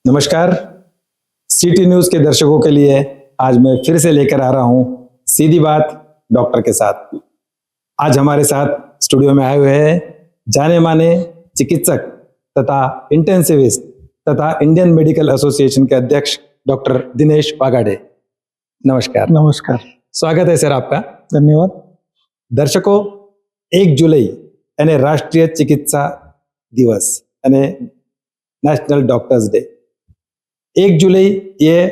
नमस्कार। City news के दर्शकों के लिए आज मैं फिर से लेकर आ रहा हूं सीधी बात डॉक्टर के साथ। आज हमारे साथ स्टूडियो में आए हुए हैं जाने माने चिकित्सक तथा इंटेंसिविस्ट तथा इंडियन मेडिकल एसोसिएशन के अध्यक्ष डॉक्टर दिनेश वागाडे। नमस्कार। नमस्कार, स्वागत है सर आपका। धन्यवाद। दर्शकों, 1 जुलाई यानी राष्ट्रीय चिकित्सा दिवस यानी नेशनल डॉक्टर्स डे। 1 जुलाई ये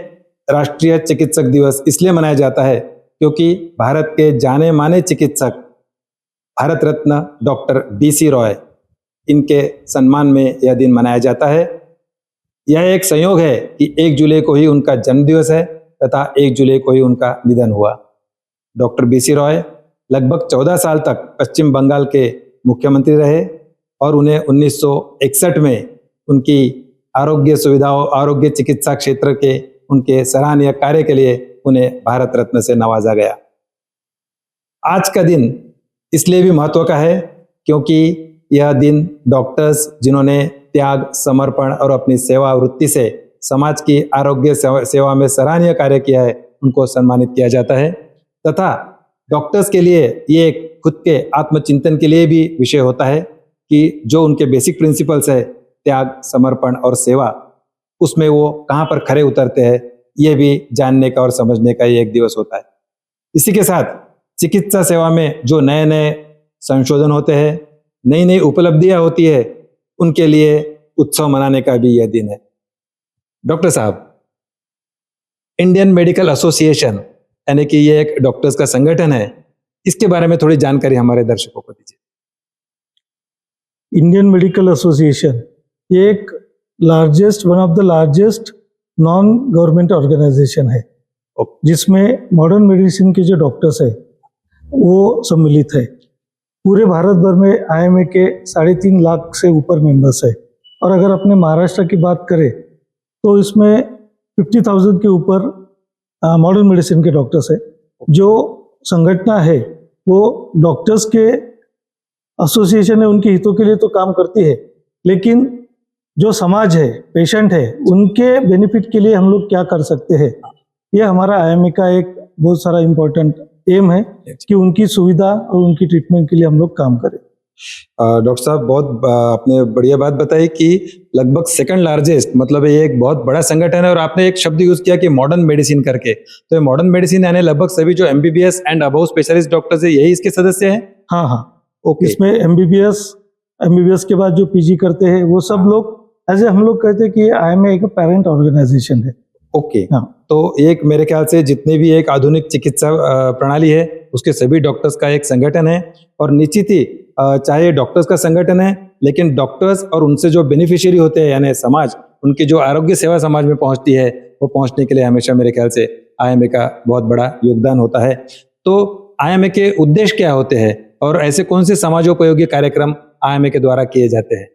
राष्ट्रीय चिकित्सक दिवस इसलिए मनाया जाता है क्योंकि भारत के जाने माने चिकित्सक भारत रत्न डॉक्टर BC रॉय, इनके सम्मान में यह दिन मनाया जाता है। यह एक संयोग है कि 1 जुलाई को ही उनका जन्मदिवस है तथा 1 जुलाई को ही उनका निधन हुआ। डॉक्टर BC रॉय लगभग 14 साल तक पश्चिम बंगाल के मुख्यमंत्री रहे और उन्हें 1961 में उनकी आरोग्य सुविधाओं, आरोग्य चिकित्सा क्षेत्र के उनके सराहनीय कार्य के लिए उन्हें भारत रत्न से नवाजा गया। आज का दिन इसलिए भी महत्व का है क्योंकि यह दिन डॉक्टर्स जिन्होंने त्याग, समर्पण और अपनी सेवा वृत्ति से समाज की आरोग्य सेवा में सराहनीय कार्य किया है, उनको सम्मानित किया जाता है। तथा डॉक्टर्स के लिए ये खुद के आत्मचिंतन के लिए भी विषय होता है कि जो उनके बेसिक प्रिंसिपल्स है त्याग, समर्पण और सेवा, उसमें वो कहाँ पर खरे उतरते हैं, ये भी जानने का और समझने का ये एक दिवस होता है। इसी के साथ चिकित्सा सेवा में जो नए नए संशोधन होते हैं, नई नई उपलब्धियां होती है, उनके लिए उत्सव मनाने का भी यह दिन है। डॉक्टर साहब, इंडियन मेडिकल एसोसिएशन यानी कि ये एक डॉक्टर्स का संगठन है, इसके बारे में थोड़ी जानकारी हमारे दर्शकों को दीजिए। इंडियन मेडिकल एसोसिएशन ये एक one of the largest non government organisation है जिसमें मॉडर्न मेडिसिन के जो डॉक्टर्स है वो सम्मिलित है। पूरे भारत भर में IMA के 3.5 लाख से ऊपर मेंबर्स है और अगर अपने महाराष्ट्र की बात करें तो इसमें 50,000 के ऊपर मॉडर्न मेडिसिन के डॉक्टर्स है। जो संगठन है वो डॉक्टर्स के एसोसिएशन है, उनके हितों के लिए तो काम करती है, लेकिन जो समाज है, पेशेंट है, उनके बेनिफिट के लिए हम लोग क्या कर सकते हैं, ये हमारा IMA का एक बहुत सारा इम्पोर्टेंट एम है कि उनकी सुविधा और उनकी ट्रीटमेंट के लिए हम लोग काम करें। डॉक्टर साहब, बहुत आपने बढ़िया बात बताई कि लगभग सेकंड लार्जेस्ट, मतलब ये एक बहुत बड़ा संगठन है और आपने एक शब्द यूज किया कि मॉडर्न मेडिसिन करके। तो ये मॉडर्न मेडिसिन यानी लगभग सभी जो MBBS and above specialist doctors है, यही इसके सदस्य हैं? हाँ, ओके। इसमें MBBS के बाद जो PG करते हैं वो सब लोग ऐसे हम लोग कहते हैं कि IMA एक पेरेंट ऑर्गेनाइजेशन है। ओके। तो एक मेरे ख्याल से जितने भी एक आधुनिक चिकित्सा प्रणाली है उसके सभी डॉक्टर्स का एक संगठन है और निश्चित ही चाहे डॉक्टर्स का संगठन है, लेकिन डॉक्टर्स और उनसे जो बेनिफिशियरी होते हैं यानी समाज, उनकी जो आरोग्य सेवा समाज में पहुंचती है, वो पहुंचने के लिए हमेशा मेरे ख्याल से IMA का बहुत बड़ा योगदान होता है। तो IMA के उद्देश्य क्या होते हैं और ऐसे कौन से समाजोपयोगी कार्यक्रम IMA के द्वारा किए जाते हैं?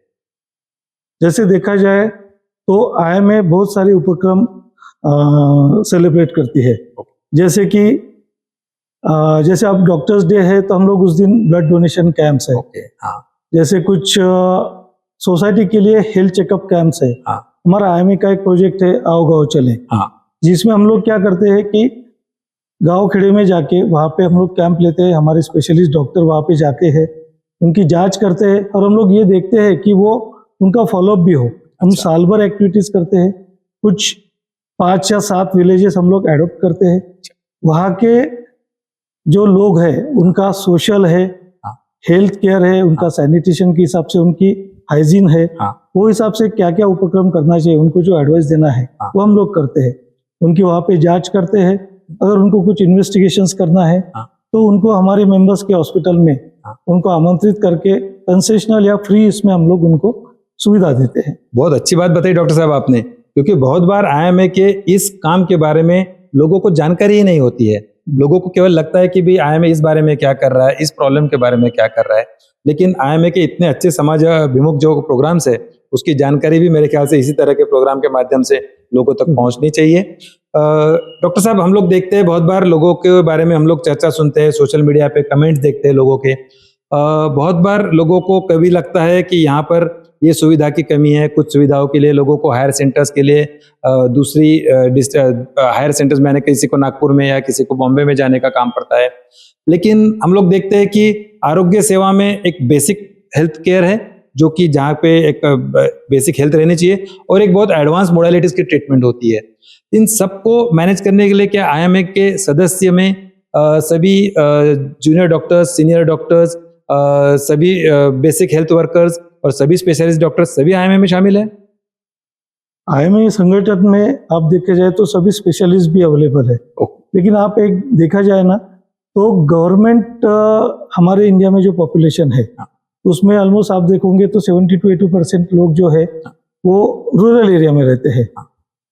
जैसे देखा जाए तो IMA बहुत सारे उपक्रम सेलिब्रेट करती है। जैसे कि जैसे अब डॉक्टर्स डे है तो हम लोग उस दिन ब्लड डोनेशन कैंप्स है। जैसे कुछ सोसाइटी के लिए हेल्थ चेकअप कैंप्स है। हमारा IMA का एक प्रोजेक्ट है आओ गाँव चले, जिसमें हम लोग क्या करते हैं कि गांव खेड़े में जाके वहाँ पे हम लोग कैंप लेते हैं। हमारे स्पेशलिस्ट डॉक्टर वहाँ पे जाके है, उनकी जांच करते हैं और हम लोग ये देखते हैं कि वो उनका फॉलोअप भी हो। हम साल भर एक्टिविटीज करते हैं। कुछ 5 या 7 विलेजेस हम लोग एडॉप्ट करते हैं। वहाँ के जो लोग हैं उनका सोशल है, हेल्थ केयर है, उनका सैनिटेशन के हिसाब से उनकी हाइजीन है, वो हिसाब से क्या क्या उपक्रम करना चाहिए, उनको जो एडवाइस देना है वो हम लोग करते हैं। उनकी वहाँ पे जांच करते हैं। अगर उनको कुछ इन्वेस्टिगेशंस करना है तो उनको हमारे मेंबर्स के हॉस्पिटल में उनको आमंत्रित करके कंसेशनल या फ्री इसमें हम लोग उनको सुविधा देते हैं। बहुत अच्छी बात बताई डॉक्टर साहब आपने, क्योंकि बहुत बार IMA के इस काम के बारे में लोगों को जानकारी ही नहीं होती है। लोगों को केवल लगता है कि भाई IMA इस बारे में क्या कर रहा है, इस प्रॉब्लम के बारे में क्या कर रहा है, लेकिन IMA के इतने अच्छे समाज अभिमुख जो प्रोग्राम्स है उसकी जानकारी भी मेरे ख्याल से इसी तरह के प्रोग्राम के माध्यम से लोगों तक पहुंचनी चाहिए। डॉक्टर साहब, हम लोग देखते हैं बहुत बार लोगों के बारे में हम लोग चर्चा सुनते हैं, सोशल मीडिया पे कमेंट्स देखते हैं लोगों के। बहुत बार लोगों को कभी लगता है कि यहाँ पर ये सुविधा की कमी है, कुछ सुविधाओं के लिए लोगों को हायर सेंटर्स के लिए दूसरी हायर सेंटर्स में आने, किसी को नागपुर में या किसी को बॉम्बे में जाने का काम पड़ता है। लेकिन हम लोग देखते हैं कि आरोग्य सेवा में एक बेसिक हेल्थ केयर है, जो कि जहाँ पे एक बेसिक हेल्थ रहनी चाहिए, और एक बहुत एडवांस मोडालिटीज की ट्रीटमेंट होती है। इन सबको मैनेज करने के लिए क्या आईएमए के सदस्य में सभी जूनियर डॉक्टर्स, सीनियर डॉक्टर्स, सभी बेसिक हेल्थ वर्कर्स और सभी स्पेशलिस्ट डॉक्टर्स सभी आईएमए में शामिल है? आईएमए संगठन में आप देखे जाए तो सभी स्पेशलिस्ट भी अवेलेबल है। लेकिन आप एक देखा जाए ना, तो गवर्नमेंट हमारे इंडिया में जो पॉपुलेशन है उसमें ऑलमोस्ट आप देखोगे तो 70 to 80% लोग जो है वो रूरल एरिया में रहते हैं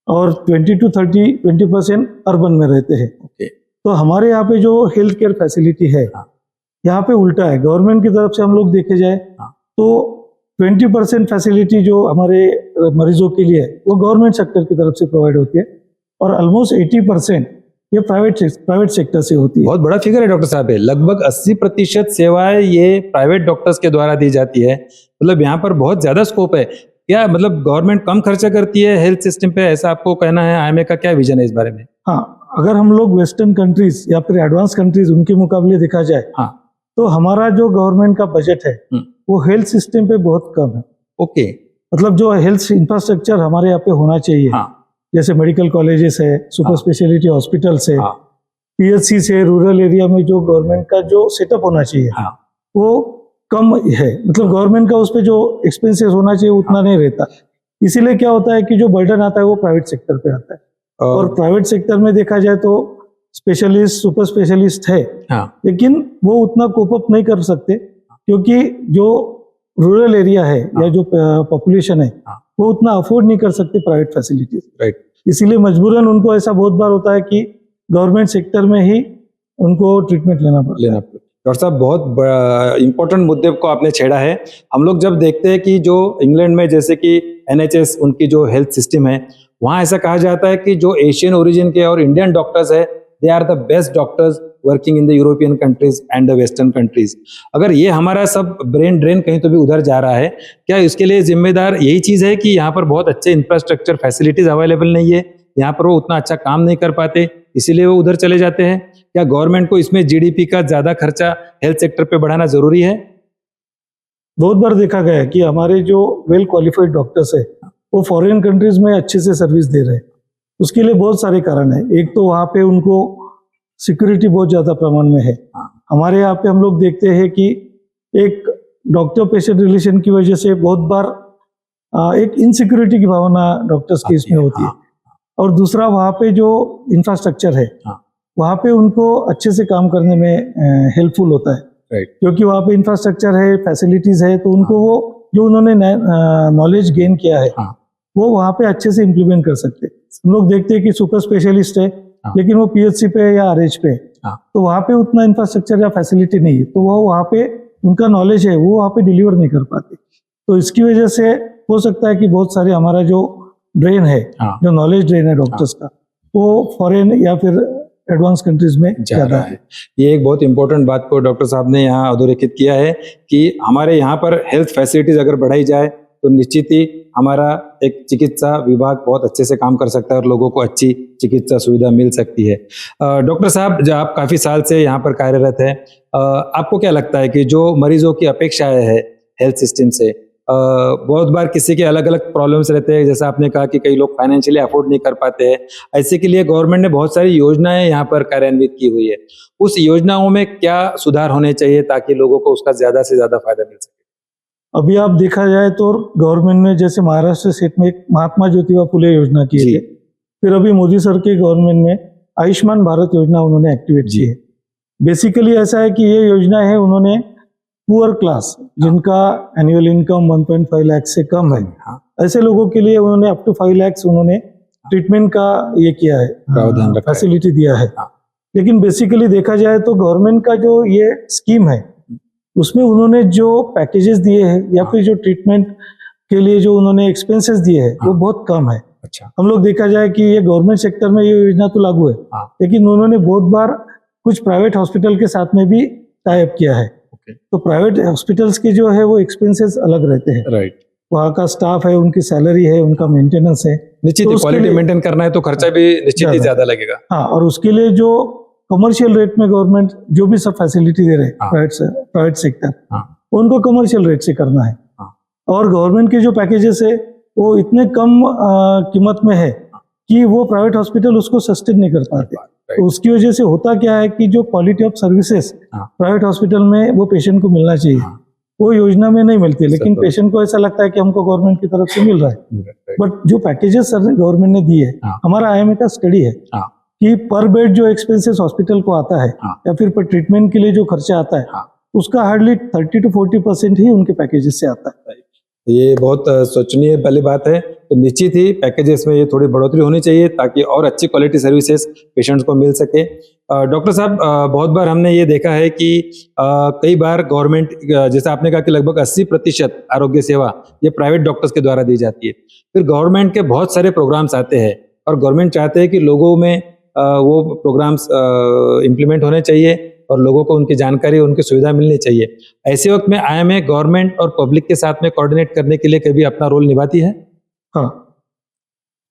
और 20% अर्बन में रहते हैं। तो हमारे यहाँ पे जो हेल्थ केयर फैसिलिटी है यहाँ पे उल्टा है। गवर्नमेंट की तरफ से हम लोग देखे जाए तो 20% फैसिलिटी जो हमारे मरीजों के लिए है वो गवर्नमेंट सेक्टर की तरफ से प्रोवाइड होती है और ऑलमोस्ट 80% ये प्राइवेट सेक्टर से होती है। बहुत बड़ा फिगर है डॉक्टर साहब है, लगभग 80% सेवाएं ये प्राइवेट डॉक्टर्स के द्वारा दी जाती है। मतलब यहाँ पर बहुत ज्यादा स्कोप है। क्या मतलब गवर्नमेंट कम खर्चा करती है हेल्थ सिस्टम पे, ऐसा आपको कहना है? आईएमए का क्या विजन है इस बारे में? हाँ, अगर हम लोग वेस्टर्न कंट्रीज या फिर एडवांस कंट्रीज उनके मुकाबले देखा जाए तो हमारा जो गवर्नमेंट का बजट है वो हेल्थ सिस्टम पे बहुत कम है। ओके, मतलब जो हेल्थ इंफ्रास्ट्रक्चर हमारे यहाँ पे होना चाहिए, जैसे मेडिकल कॉलेजेस है, सुपर स्पेशलिटी हॉस्पिटल्स है, पीएचसी से, रूरल एरिया में जो गवर्नमेंट का जो सेटअप होना चाहिए वो कम है। मतलब गवर्नमेंट का उस पर जो एक्सपेंसेस होना चाहिए उतना नहीं रहता। इसीलिए क्या होता है कि जो बर्डन आता है वो प्राइवेट सेक्टर पे आता है। और प्राइवेट सेक्टर में देखा जाए तो स्पेशलिस्ट, सुपर स्पेशलिस्ट है, लेकिन वो उतना कोप अप नहीं कर सकते क्योंकि जो रूरल एरिया है या जो पॉपुलेशन है वो उतना अफोर्ड नहीं कर सकते प्राइवेट फैसिलिटीज। राइट, इसीलिए मजबूरन उनको ऐसा बहुत बार होता है कि गवर्नमेंट सेक्टर में ही उनको ट्रीटमेंट लेना पड़ता है। डॉक्टर साहब, बहुत इंपॉर्टेंट मुद्दे को आपने छेड़ा है। हम लोग जब देखते हैं कि जो इंग्लैंड में जैसे कि एनएचएस, उनकी जो हेल्थ सिस्टम है, वहाँ ऐसा कहा जाता है कि जो एशियन ओरिजिन के और इंडियन डॉक्टर्स है, they are the best doctors working in the European countries and the western countries. अगर ये हमारा सब ब्रेन ड्रेन कहीं तो भी उधर जा रहा है, क्या इसके लिए जिम्मेदार यही चीज है कि यहाँ पर बहुत अच्छे इंफ्रास्ट्रक्चर फैसिलिटीज अवेलेबल नहीं है, यहाँ पर वो उतना अच्छा काम नहीं कर पाते, इसीलिए वो उधर चले जाते हैं? क्या गवर्नमेंट को इसमें जीडीपी का ज्यादा खर्चा हेल्थ सेक्टर पे बढ़ाना जरूरी है? बहुत बार देखा गया है कि हमारे जो वेल क्वालिफाइड डॉक्टर्स है वो फॉरेन कंट्रीज में अच्छे से सर्विस दे रहे हैं। उसके लिए बहुत सारे कारण है। एक तो वहाँ पे उनको सिक्योरिटी बहुत ज्यादा प्रमाण में है। हमारे यहाँ पे हम लोग देखते हैं कि एक डॉक्टर पेशेंट रिलेशन की वजह से बहुत बार एक इनसिक्योरिटी की भावना डॉक्टर्स के इसमें होती है। और दूसरा, वहाँ पे जो इंफ्रास्ट्रक्चर है वहाँ पे उनको अच्छे से काम करने में हेल्पफुल होता है। क्योंकि वहाँ पे इंफ्रास्ट्रक्चर है, फैसिलिटीज है, तो उनको वो जो उन्होंने नॉलेज गेन किया है वो वहाँ पे अच्छे से इम्प्लीमेंट कर सकते हैं। हम लोग देखते हैं कि सुपर स्पेशलिस्ट है लेकिन वो पीएचसी पे या आरएच पे, तो वहाँ पे उतना इंफ्रास्ट्रक्चर या फैसिलिटी नहीं है, तो वो वहाँ पे उनका नॉलेज है वो वहाँ पे डिलीवर नहीं कर पाते। तो इसकी वजह से हो सकता है कि बहुत सारे हमारा जो ड्रेन है, जो नॉलेज ड्रेन है डॉक्टर्स का, वो फॉरेन या फिर एडवांस कंट्रीज में जा रहा है। ये एक बहुत इंपॉर्टेंट बात को डॉक्टर साहब ने यहाँ अधोरेखित किया है कि हमारे यहाँ पर हेल्थ फैसिलिटीज अगर बढ़ाई जाए तो निश्चित ही हमारा एक चिकित्सा विभाग बहुत अच्छे से काम कर सकता है और लोगों को अच्छी चिकित्सा सुविधा मिल सकती है। डॉक्टर साहब, जो आप काफी साल से यहाँ पर कार्यरत है, आपको क्या लगता है कि जो मरीजों की अपेक्षाएं है हेल्थ सिस्टम से, बहुत बार किसी के अलग अलग प्रॉब्लम्स रहते हैं, जैसा आपने कहा कि कई लोग फाइनेंशियली अफोर्ड नहीं कर पाते हैं, ऐसे के लिए गवर्नमेंट ने बहुत सारी योजनाएं यहाँ पर कार्यान्वित की हुई है। उस योजनाओं में क्या सुधार होने चाहिए ताकि लोगों को उसका ज्यादा से ज्यादा फायदा मिल सके? अभी आप देखा जाए तो गवर्नमेंट ने जैसे महाराष्ट्र स्टेट में एक महात्मा ज्योतिबा फुले योजना की है, फिर अभी मोदी सर के गवर्नमेंट में आयुष्मान भारत योजना उन्होंने एक्टिवेट की है। बेसिकली ऐसा है कि ये योजना है, उन्होंने पुअर क्लास जिनका एनुअल इनकम 1.5 लाख से कम है, ऐसे लोगों के लिए उन्होंने अप टू 5 लाख उन्होंने ट्रीटमेंट का ये किया है, फैसिलिटी दिया है। लेकिन बेसिकली देखा जाए तो गवर्नमेंट का जो ये स्कीम है उसमें उन्होंने जो पैकेजेस दिए हैं या फिर जो ट्रीटमेंट के लिए जो उन्होंने एक्सपेंसेस दिए हैं वो बहुत कम है। अच्छा, हम लोग देखा जाए कि ये गवर्नमेंट सेक्टर में ये योजना तो लागू है, लेकिन उन्होंने बहुत बार कुछ प्राइवेट हॉस्पिटल के साथ में भी टाई अप किया है। तो प्राइवेट हॉस्पिटल्स के जो है वो एक्सपेंसेस अलग रहते हैं। वहाँ का स्टाफ है, उनकी सैलरी है, उनका मेंटेनेंस है। निश्चित तो ही उसके क्वालिटी लिए- मेंटेन करना है तो खर्चा भी निश्चित ही ज्यादा। ज्यादा लगेगा। हाँ, और उसके लिए जो कमर्शियल रेट में गवर्नमेंट जो भी सब फैसिलिटी दे रहे हैं, हाँ। प्राइवेट सेक्टर, हाँ। उनको कमर्शियल रेट से करना है। हाँ। और गवर्नमेंट के जो पैकेजेस है वो इतने कम कीमत में है कि वो प्राइवेट हॉस्पिटल उसको सस्टेन नहीं कर पाते। तो उसकी वजह से होता क्या है कि जो क्वालिटी ऑफ सर्विसेज हाँ। प्राइवेट हॉस्पिटल में वो पेशेंट को मिलना चाहिए, हाँ। वो योजना में नहीं मिलती है। लेकिन सही। पेशेंट को ऐसा लगता है कि हमको गवर्नमेंट की तरफ से मिल रहा है। बट जो पैकेजेस गवर्नमेंट ने दिए है, हाँ। हमारा IMA का स्टडी है हाँ। कि पर बेड जो एक्सपेंसेस हॉस्पिटल को आता है, हाँ। या फिर पर ट्रीटमेंट के लिए जो खर्चा आता है, हाँ। उसका हार्डली 30 to 40% ही उनके पैकेजेस से आता है। ये बहुत सोचनीय वाली बात है। तो निश्चित ही पैकेजेस में ये थोड़ी बढ़ोतरी होनी चाहिए ताकि और अच्छी क्वालिटी सर्विसेज पेशेंट्स को मिल सके। डॉक्टर साहब, बहुत बार हमने ये देखा है कि कई बार गवर्नमेंट, जैसे आपने कहा कि लगभग 80% आरोग्य सेवा ये प्राइवेट डॉक्टर्स के द्वारा दी जाती है। फिर गवर्नमेंट के बहुत सारे प्रोग्राम्स आते हैं और गवर्नमेंट चाहते हैं कि लोगों में वो प्रोग्राम्स इम्प्लीमेंट होने चाहिए और लोगों को उनकी जानकारी, उनकी सुविधा मिलनी चाहिए। ऐसे वक्त में IMA गवर्नमेंट और पब्लिक के साथ में कोऑर्डिनेट करने के लिए कभी अपना रोल निभाती है? हाँ,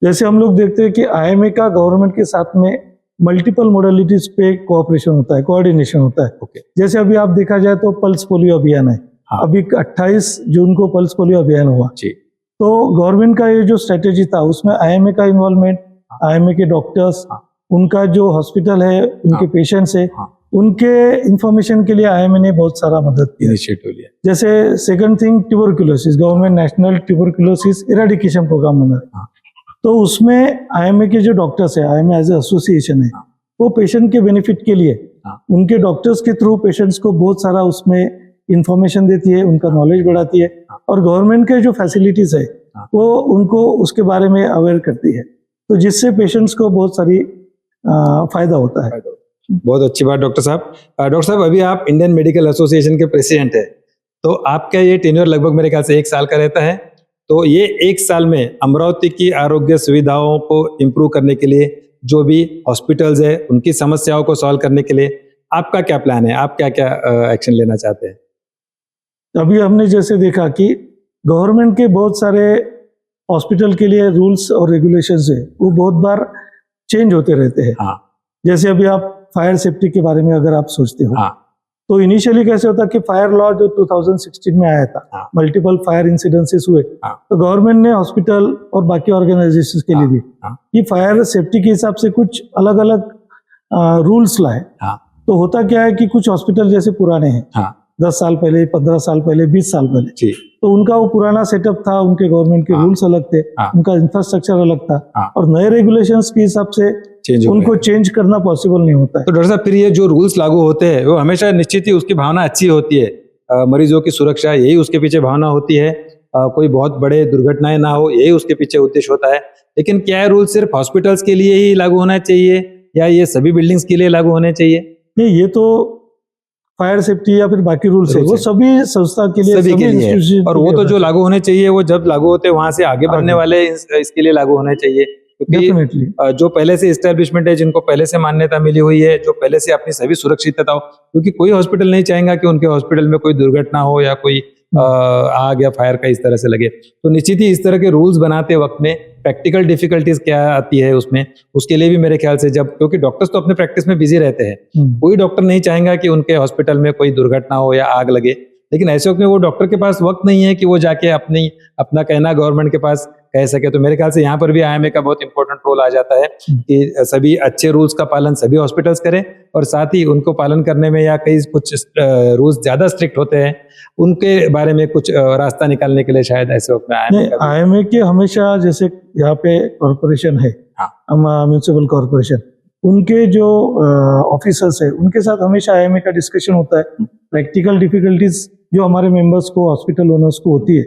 जैसे हम लोग देखते हैं कि IMA का गवर्नमेंट के साथ में मल्टीपल मोडालिटीज पे कोऑपरेशन होता है, कोऑर्डिनेशन होता है। ओके। जैसे अभी आप देखा जाए तो पल्स पोलियो अभियान है। हाँ। अभी 28 जून को पल्स पोलियो अभियान हुआ। जी। तो गवर्नमेंट का ये जो स्ट्रेटेजी था उसमें IMA का इन्वॉल्वमेंट, IMA के डॉक्टर्स, हाँ। उनका जो हॉस्पिटल है, उनके हाँ। पेशेंट्स है, हाँ। उनके इंफॉर्मेशन के लिए IMA ने बहुत सारा मदद किया। इनिशिएटिव लिया। जैसे second thing, tuberculosis, government national tuberculosis eradication programme बना है। हाँ। तो उसमें IMA के जो डॉक्टर्स है, IMA एज ए एसोसिएशन है, हाँ। वो पेशेंट के बेनिफिट के लिए हाँ। उनके डॉक्टर्स के थ्रू पेशेंट्स को बहुत सारा उसमें इंफॉर्मेशन देती है, उनका नॉलेज बढ़ाती है। हाँ। और गवर्नमेंट के जो फैसिलिटीज है हाँ। वो उनको उसके बारे में अवेयर करती है, तो जिससे पेशेंट्स को बहुत सारी फायदा होता है। बहुत अच्छी बात डॉक्टर साहब। डॉक्टर साहब, अभी आप इंडियन मेडिकल एसोसिएशन के प्रेसिडेंट है, तो आपका ये टेन्योर लगभग मेरे ख्याल से 1 साल का रहता है। तो ये 1 साल में अमरावती की आरोग्य सुविधाओं को इम्प्रूव करने के लिए, जो भी हॉस्पिटल्स है उनकी समस्याओं को सॉल्व करने के लिए आपका क्या प्लान है? आप क्या क्या एक्शन लेना चाहते हैं? अभी हमने जैसे देखा कि गवर्नमेंट के बहुत सारे हॉस्पिटल के लिए रूल्स और रेगुलेशंस है, वो बहुत बार चेंज होते रहते हैं। हाँ। जैसे अभी आप फायर सेफ्टी के बारे में अगर आप सोचते हो, हाँ। तो इनिशियली कैसे होता कि फायर लॉ जो 2016 में आया था, हाँ। मल्टीपल फायर इंसिडेंसेस हुए, हाँ। तो गवर्नमेंट ने हॉस्पिटल और बाकी ऑर्गेनाइजेशंस के लिए भी हाँ। कि फायर सेफ्टी के हिसाब से कुछ अलग अलग रूल्स लाए। हाँ। तो होता क्या है कि कुछ हॉस्पिटल जैसे पुराने हैं, हाँ। 10 साल पहले, 15 साल पहले, 20 साल पहले, जी। तो उनका वो पुराना सेटअप था, उनके गवर्नमेंट के हाँ। रूल्स अलग थे, हाँ। उनका इंफ्रास्ट्रक्चर अलग था, हाँ। और नए रेगुलेशंस के हिसाब से चेंज हो उनको गए। चेंज करना पॉसिबल नहीं होता है। तो डॉक्टर साहब, फिर ये जो रूल्स लागू होते हैं वो हमेशा निश्चित ही उसकी भावना अच्छी होती है, मरीजों की सुरक्षा, यही उसके पीछे भावना होती है, कोई बहुत बड़े दुर्घटनाएं ना हो, यही उसके पीछे उद्देश्य होता है। लेकिन क्या ये रूल सिर्फ हॉस्पिटल्स के लिए ही लागू होना चाहिए या ये सभी बिल्डिंग्स के लिए लागू होने चाहिए? नहीं, ये तो फायर सेफ्टी या फिर बाकी रूल्स है, रूल्स वो है। सभी संस्था के लिए, सभी के लिए है। institution और के वो लिए तो होता जो है। लागू होने चाहिए वो जब लागू होते हैं वहां से आगे बढ़ने आगे। वाले इसके लिए लागू होने चाहिए, क्योंकि डेफिनेटली जो पहले से एस्टेब्लिशमेंट है, जिनको पहले से मान्यता मिली हुई है, जो पहले से अपनी सभी सुरक्षितता हो, क्योंकि कोई हॉस्पिटल नहीं चाहेगा कि उनके हॉस्पिटल में कोई दुर्घटना हो या कोई आग या फायर का इस तरह से लगे। तो निश्चित ही इस तरह के रूल्स बनाते वक्त में प्रैक्टिकल डिफिकल्टीज क्या आती है उसमें, उसके लिए भी मेरे ख्याल से, जब क्योंकि डॉक्टर्स तो अपने प्रैक्टिस में बिजी रहते हैं, कोई डॉक्टर नहीं चाहेगा कि उनके हॉस्पिटल में कोई दुर्घटना हो या आग लगे। लेकिन ऐसे वक्त में वो डॉक्टर के पास वक्त नहीं है कि वो जाके अपना कहना गवर्नमेंट के पास कह सके। तो मेरे ख्याल से यहाँ पर भी IMA का बहुत इंपॉर्टेंट रोल आ जाता है कि सभी अच्छे रूल्स का पालन सभी हॉस्पिटल्स करें, और साथ ही उनको पालन करने में या कई कुछ रूल्स ज्यादा स्ट्रिक्ट होते हैं उनके बारे में कुछ रास्ता निकालने के लिए शायद ऐसे वक्त में IMA के हमेशा, जैसे यहाँ पे कॉर्पोरेशन है, म्यूनिसिपल कॉर्पोरेशन, उनके जो ऑफिसर्स है उनके साथ हमेशा IMA का डिस्कशन होता है। प्रैक्टिकल डिफिकल्टीज जो हमारे मेंबर्स को, हॉस्पिटल ओनर्स को होती है,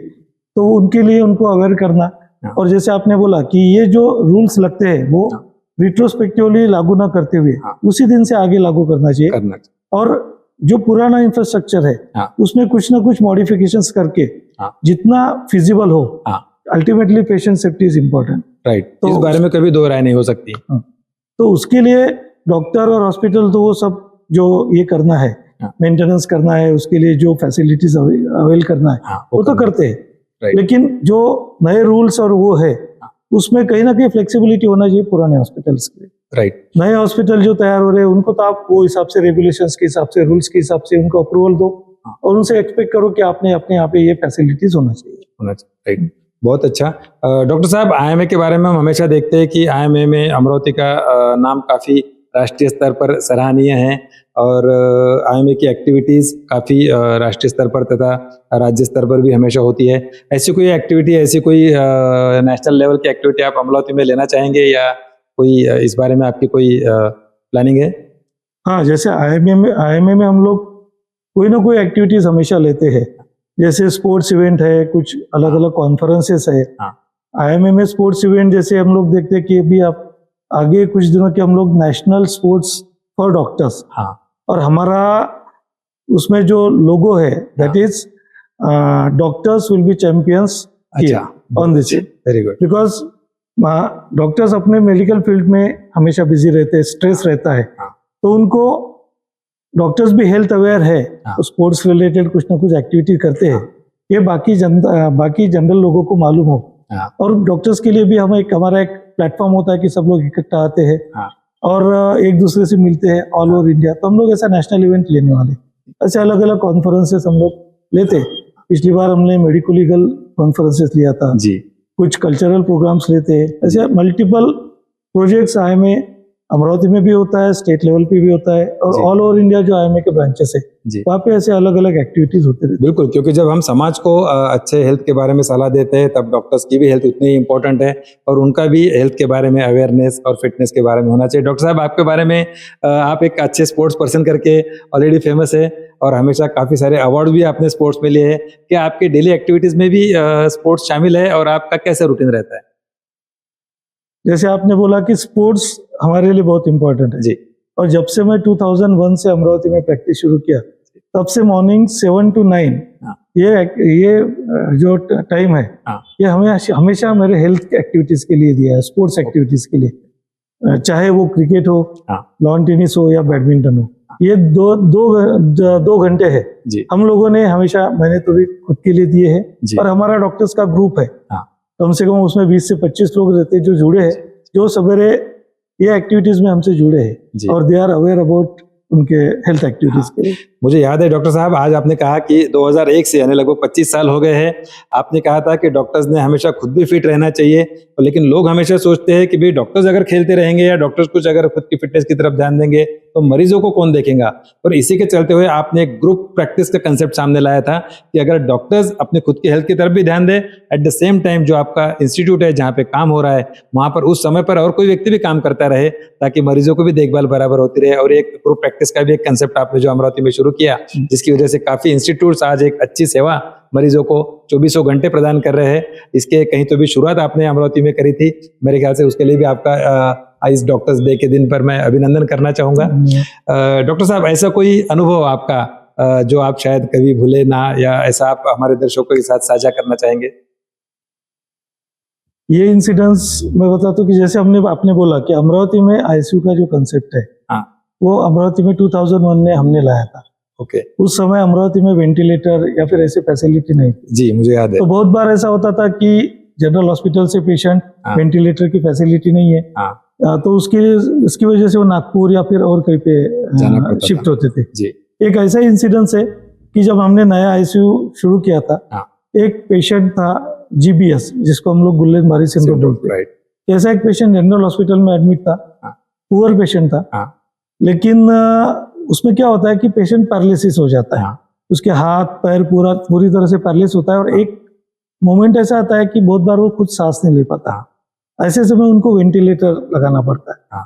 तो उनके लिए उनको अवेयर करना। और जैसे आपने बोला कि ये जो रूल्स लगते हैं वो रिट्रोस्पेक्टिवली लागू ना करते हुए उसी दिन से आगे लागू करना चाहिए, और जो पुराना इंफ्रास्ट्रक्चर है उसमें कुछ ना कुछ मॉडिफिकेशंस करके जितना फिजिबल हो, ultimately patient safety is important. Right, तो इस बारे में कभी दो राय नहीं हो सकती। तो उसके लिए डॉक्टर और हॉस्पिटल तो वो सब जो ये करना है, मेंटेनेंस करना है, उसके लिए जो फैसिलिटीज अवेल करना है, वो तो करते हैं। Right. लेकिन जो नए रूल्स और वो है उसमें कहीं ना कहीं फ्लेक्सिबिलिटी होना चाहिए पुराने हॉस्पिटल्स के लिए। राइट। नए हॉस्पिटल जो तैयार हो रहे हैं उनको तो आप वो हिसाब से रेगुलेशंस के हिसाब से रूल्स के हिसाब से उनको अप्रूवल दो और उनसे एक्सपेक्ट करो कि आपने अपने यहाँ पे ये फैसिलिटीज होना चाहिए। राइट, बहुत अच्छा। डॉक्टर साहब, आईएमए के बारे में हम हमेशा देखते हैं कि आईएमए में अमरावती का नाम काफ़ी राष्ट्रीय स्तर पर सराहनीय है और आईएमए की एक्टिविटीज़ काफ़ी राष्ट्रीय स्तर पर तथा राज्य स्तर पर भी हमेशा होती है। ऐसी कोई एक्टिविटी, ऐसी कोई नेशनल लेवल की एक्टिविटी आप अमरावती में लेना चाहेंगे या कोई इस बारे में आपकी कोई प्लानिंग है? हाँ, जैसे आईएमए में हम लोग कोई ना कोई एक्टिविटीज हमेशा लेते हैं। जैसे स्पोर्ट्स इवेंट है, कुछ अलग अलग कॉन्फ्रेंसेस है। आईएमए में स्पोर्ट्स इवेंट जैसे हम लोग देखते हैं कि अभी आप आगे कुछ दिनों के हम लोग नेशनल स्पोर्ट्स फॉर डॉक्टर्स, और हमारा उसमें जो लोगो है that is doctors will be champions on this. Very good. Because doctors अपने मेडिकल फील्ड में हमेशा बिजी रहते हैं, स्ट्रेस रहता है, तो उनको डॉक्टर्स भी हेल्थ अवेयर है तो स्पोर्ट्स रिलेटेड कुछ ना कुछ एक्टिविटी करते हैं। ये बाकी जनरल लोगों को मालूम हो और डॉक्टर्स के लिए भी हमारा एक प्लेटफॉर्म होता है कि सब लोग इकट्ठा आते हैं और एक दूसरे से मिलते हैं ऑल ओवर इंडिया। तो हम लोग ऐसा नेशनल इवेंट लेने वाले, ऐसे अलग अलग कॉन्फ्रेंसेस हम लोग लेते हैं। पिछली बार हमने मेडिको लीगल कॉन्फ्रेंसेस लिया था जी, कुछ कल्चरल प्रोग्राम्स लेते हैं। ऐसे मल्टीपल प्रोजेक्ट्स आईएमए अमरावती में भी होता है, स्टेट लेवल पे भी होता है और ऑल ओवर इंडिया जो आईएमए के ब्रांचेस है वहाँ पे ऐसे अलग अलग एक्टिविटीज होते रहते हैं। बिल्कुल, क्योंकि जब हम समाज को अच्छे हेल्थ के बारे में सलाह देते हैं तब डॉक्टर्स की भी हेल्थ उतनी ही इंपॉर्टेंट है और उनका भी हेल्थ के बारे में अवेयरनेस और फिटनेस के बारे में होना चाहिए। डॉक्टर साहब, आपके बारे में आप एक अच्छे स्पोर्ट्स पर्सन करके ऑलरेडी फेमस है और हमेशा काफ़ी सारे अवार्ड भी आपने स्पोर्ट्स में लिए हैं। क्या आपके डेली एक्टिविटीज़ में भी स्पोर्ट्स शामिल है और आपका कैसा रूटीन रहता है? जैसे आपने बोला कि स्पोर्ट्स हमारे लिए बहुत इंपॉर्टेंट है जी, और जब से मैं 2001 से अमरावती में प्रैक्टिस शुरू किया तब से मॉर्निंग 7 to 9 ये जो टाइम है ये हमेशा मेरे हेल्थ एक्टिविटीज के लिए दिया है, स्पोर्ट्स एक्टिविटीज के लिए, चाहे वो क्रिकेट हो, लॉन टेनिस हो या बैडमिंटन हो। ये दो घंटे है हम लोगों ने हमेशा, मैंने तो भी खुद के लिए दिए हैं और हमारा डॉक्टर्स का ग्रुप है, कम से कम उसमें 20 से 25 लोग रहते हैं जो जुड़े हैं, जो सवेरे ये एक्टिविटीज में हमसे जुड़े हैं और दे आर अवेयर अबाउट उनके हेल्थ एक्टिविटीज के लिए। मुझे याद है डॉक्टर साहब, आज आपने कहा कि 2001 से यानी लगभग 25 साल हो गए हैं, आपने कहा था कि डॉक्टर्स ने हमेशा खुद भी फिट रहना चाहिए, लेकिन लोग हमेशा सोचते हैं कि भाई डॉक्टर्स अगर खेलते रहेंगे या डॉक्टर्स कुछ अगर खुद की फिटनेस की तरफ ध्यान देंगे तो मरीजों को कौन देखेगा। और इसी के चलते हुए आपने एक ग्रुप प्रैक्टिस का कंसेप्ट सामने लाया था कि अगर डॉक्टर्स अपने खुद की हेल्थ की तरफ भी ध्यान दें, एट द सेम टाइम जो आपका इंस्टीट्यूट है जहाँ पे काम हो रहा है वहाँ पर उस समय पर और कोई व्यक्ति भी काम करता रहे ताकि मरीजों को भी देखभाल बराबर होती रहे। और एक ग्रुप प्रैक्टिस का भी एक कंसेप्ट आपने जो अमरावती में शुरू किया, जिसकी वजह से काफी इंस्टीट्यूट्स आज एक अच्छी सेवा मरीजों को 24 घंटे प्रदान कर रहे हैं। इसके कहीं तो भी शुरुआत आपने अमरावती में करी थी, मेरे ख्याल से उसके लिए भी आपका इस डॉक्टर्स डे के दिन पर मैं अभिनंदन करना चाहूंगा। डॉक्टर साहब, ऐसा कोई अनुभव आपका जो आप शायद कभी भूले ना, या ऐसा आप हमारे दर्शकों के साथ साझा करना चाहेंगे? ये इंसिडेंट्स मैं बताता हूँ कि जैसे आपने बोला कि अमरावती में आईसीयू का जो कंसेप्ट है वो अमरावती में 2001 में हमने लाया था। उस समय अमरावती में वेंटिलेटर या फिर ऐसे फैसिलिटी नहीं थी जी, मुझे याद है। तो बहुत बार ऐसा होता था कि जनरल हॉस्पिटल से पेशेंट वेंटिलेटर की फैसिलिटी नहीं है, तो उसकी वजह से वो नागपुर या फिर और कहीं पे शिफ्ट होते थे जी। एक ऐसा इंसिडेंस है कि जब हमने नया आईसीयू शुरू किया था, एक पेशेंट था जीबीएस, जिसको हम लोग गुल्लेबारी सिंड्रोम बोलते हैं। ऐसा एक पेशेंट जनरल हॉस्पिटल में एडमिट था, पुअर पेशेंट था, लेकिन उसमें क्या होता है कि पेशेंट पैरालिसिस हो जाता है, उसके हाथ पैर पूरी तरह से पैरालिसिस होता है और एक मोमेंट ऐसा आता है कि बहुत बार वो खुद सांस नहीं ले पाता। ऐसे समय उनको वेंटिलेटर लगाना पड़ता है।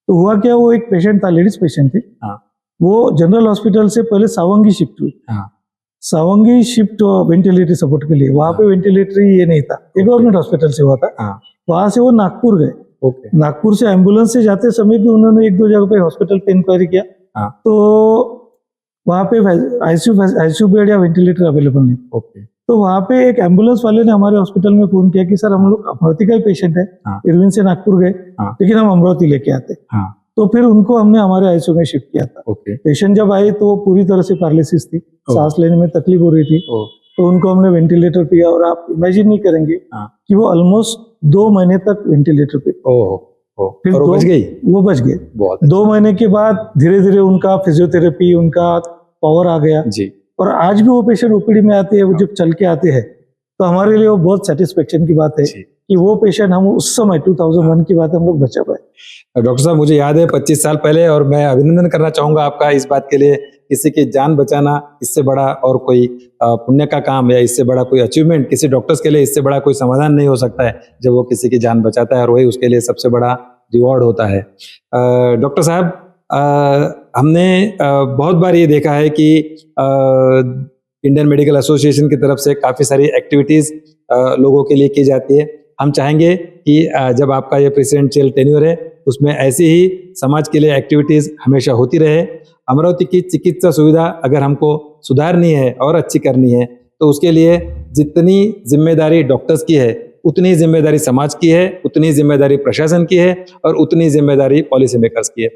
तो हुआ क्या, वो एक पेशेंट था, लेडीज पेशेंट थी, वो जनरल हॉस्पिटल से पहले सावंगी शिफ्ट हुई। सावंगी शिफ्ट वेंटिलेटर सपोर्ट के लिए, वहां पे वेंटिलेटर ये नहीं था, ये गवर्नमेंट हॉस्पिटल से हुआ था। वहां से वो नागपुर गए। नागपुर से एम्बुलेंस से जाते समय भी उन्होंने 1-2 जगह पे हॉस्पिटल पे इंक्वायरी किया, तो वहां पे आईसीयू बेड या वेंटिलेटर अवेलेबल नहीं। तो वहां पे एक एम्बुलेंस वाले ने हमारे हॉस्पिटल में फोन किया कि सर हम लोग अमरावती का ही पेशेंट है, इरविन से नागपुर गए, लेकिन हम अमरावती लेके आते। तो फिर उनको हमने हमारे आईसीयू में शिफ्ट किया था। पेशेंट जब आए तो पूरी तरह से पैरालिसिस थी, सांस लेने में तकलीफ हो रही थी, तो उनको हमने वेंटिलेटर दिया और आप इमेजिन नहीं करेंगे हाँ। कि वो ऑलमोस्ट 2 महीने तक वेंटिलेटर पे ओह फिर और वो बच गई। वो बच गए। बहुत 2 महीने के बाद धीरे धीरे उनका फिजियोथेरेपी, उनका पावर आ गया जी। और आज भी वो पेशेंट ओपीडी में आते हैं, वो जब चल के आते हैं तो हमारे लिए वो बहुत सेटिस्फेक्शन की बात है जी। कि वो पेशेंट हम उस समय 2001 की बात हम लोग बचा पाए। डॉक्टर साहब मुझे याद है 25 साल पहले, और मैं अभिनंदन करना चाहूंगा आपका इस बात के लिए, किसी की जान बचाना इससे बड़ा और कोई पुण्य का काम या इससे बड़ा कोई अचीवमेंट किसी डॉक्टर्स के लिए इससे बड़ा कोई समाधान नहीं हो सकता है जब वो किसी की जान बचाता है, और वही उसके लिए सबसे बड़ा रिवॉर्ड होता है। डॉक्टर साहब, हमने बहुत बार ये देखा है कि इंडियन मेडिकल एसोसिएशन की तरफ से काफ़ी सारी एक्टिविटीज़ लोगों के लिए की जाती है। हम चाहेंगे कि जब आपका ये प्रेसिडेंशियल टेन्योर है उसमें ऐसी ही समाज के लिए एक्टिविटीज़ हमेशा होती रहे। अमरावती की चिकित्सा सुविधा अगर हमको सुधारनी है और अच्छी करनी है तो उसके लिए जितनी जिम्मेदारी डॉक्टर्स की है उतनी जिम्मेदारी समाज की है, उतनी जिम्मेदारी प्रशासन की है और उतनी जिम्मेदारी पॉलिसी मेकर्स की है।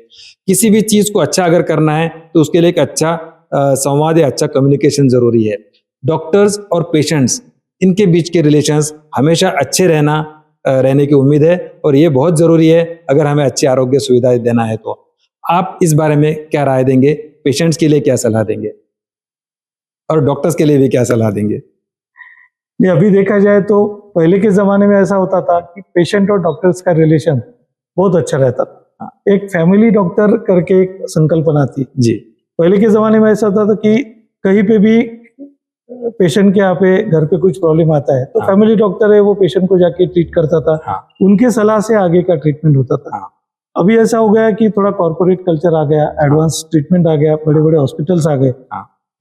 किसी भी चीज़ को अच्छा अगर करना है तो उसके लिए एक अच्छा संवाद या अच्छा कम्युनिकेशन ज़रूरी है। डॉक्टर्स और पेशेंट्स इनके बीच के रिलेशंस हमेशा अच्छे रहने की उम्मीद है और ये बहुत ज़रूरी है अगर हमें अच्छी आरोग्य सुविधाएं देना है तो। आप इस बारे में क्या राय देंगे? पेशेंट्स के लिए क्या सलाह देंगे और डॉक्टर्स के लिए भी क्या सलाह देंगे? नहीं, अभी देखा जाए तो पहले के ज़माने में ऐसा होता था कि पेशेंट और डॉक्टर्स का रिलेशन बहुत अच्छा रहता था। एक फैमिली डॉक्टर करके एक संकल्पना थी जी। पहले के ज़माने में ऐसा होता था कि कहीं पे भी पेशेंट के यहाँ पे घर पे कुछ प्रॉब्लम आता है तो फैमिली डॉक्टर है वो पेशेंट को जाके ट्रीट करता था। उनके सलाह से आगे का ट्रीटमेंट होता था। अभी ऐसा हो गया कि थोड़ा कॉर्पोरेट कल्चर आ गया, एडवांस ट्रीटमेंट आ गया, बड़े बड़े हॉस्पिटल्स आ गए।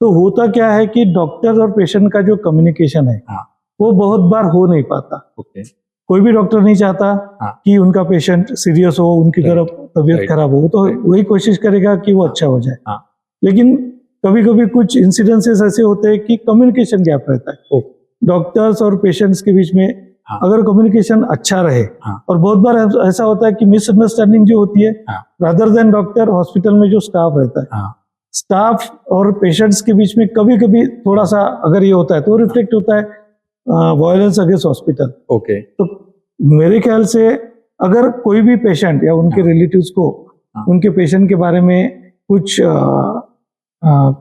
तो होता क्या है कि डॉक्टर और पेशेंट का जो कम्युनिकेशन है वो बहुत बार हो नहीं पाता। कोई भी डॉक्टर नहीं चाहता कि उनका पेशेंट सीरियस हो, उनकी तरफ तबीयत खराब हो, तो वही कोशिश करेगा कि वो अच्छा हो जाए। लेकिन कभी कभी कुछ इंसिडेंसेस ऐसे होते हैं कि कम्युनिकेशन गैप रहता है डॉक्टर्स और पेशेंट्स के बीच में। अगर कम्युनिकेशन अच्छा रहे और बहुत बार ऐसा होता है कि मिसअंडरस्टैंडिंग जो होती है रादर देन डॉक्टर, हॉस्पिटल में जो स्टाफ रहता है, स्टाफ और पेशेंट्स के बीच में कभी कभी थोड़ा सा अगर ये होता है तो रिफ्लेक्ट होता है वायलेंस अगेंस्ट हॉस्पिटल। तो मेरे ख्याल से अगर कोई भी पेशेंट या उनके रिलेटिव्स को उनके पेशेंट के बारे में कुछ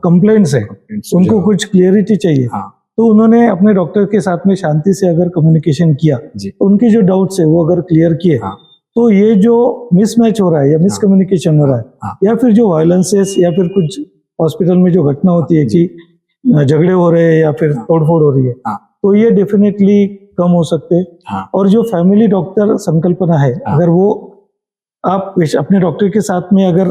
कंप्लेंट्स है, उनको कुछ क्लियरिटी चाहिए, तो उन्होंने अपने डॉक्टर के साथ में शांति से अगर कम्युनिकेशन किया, उनके जो डाउट्स है वो अगर क्लियर किए, तो ये जो मिसमैच हो रहा है या मिसकम्युनिकेशन हो रहा है या फिर जो वायलेंसेस या फिर कुछ हॉस्पिटल में जो घटना होती है कि झगड़े हो रहे हैं या फिर तोड़फोड़ हो रही है, तो ये डेफिनेटली कम हो सकते हैं। और जो फैमिली डॉक्टर संकल्पना है, अगर वो आप अपने डॉक्टर के साथ में अगर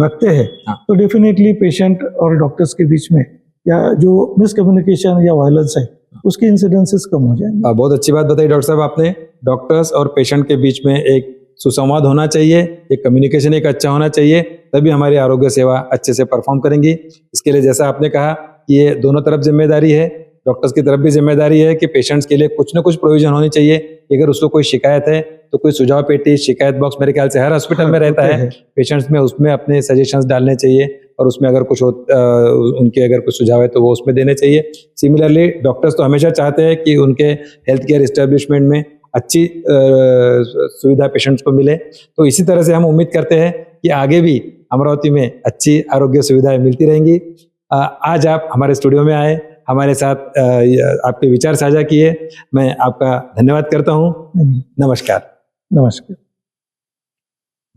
रखते हैं तो डेफिनेटली पेशेंट और डॉक्टर्स के बीच में या जो मिसकम्युनिकेशन या वायलेंस है उसके इंसिडेंसेस कम हो जाएंगे। बहुत अच्छी बात बताई डॉक्टर साहब आपने। डॉक्टर्स और पेशेंट के बीच में एक सुसंवाद होना चाहिए, एक कम्युनिकेशन एक अच्छा होना चाहिए, तभी हमारी आरोग्य सेवा अच्छे से परफॉर्म करेंगी। इसके लिए जैसा आपने कहा कि ये दोनों तरफ जिम्मेदारी है, डॉक्टर्स की तरफ भी जिम्मेदारी है कि पेशेंट्स के लिए कुछ ना कुछ प्रोविजन होनी चाहिए। अगर उसको कोई शिकायत है तो कोई सुझाव पेटी, शिकायत बॉक्स मेरे ख्याल से हर हॉस्पिटल में रहता है। पेशेंट्स में उसमें अपने सजेशंस डालने चाहिए और उसमें अगर कुछ उनके अगर कुछ सुझाव है तो वो उसमें देने चाहिए। सिमिलरली डॉक्टर्स तो हमेशा चाहते हैं कि उनके हेल्थ केयर इस्टेब्लिशमेंट में अच्छी सुविधा पेशेंट्स को मिले। तो इसी तरह से हम उम्मीद करते हैं कि आगे भी अमरावती में अच्छी आरोग्य सुविधाएं मिलती रहेंगी। आज आप हमारे स्टूडियो में आए, हमारे साथ आपके विचार साझा किए, मैं आपका धन्यवाद करता हूँ। नमस्कार। नमस्कार।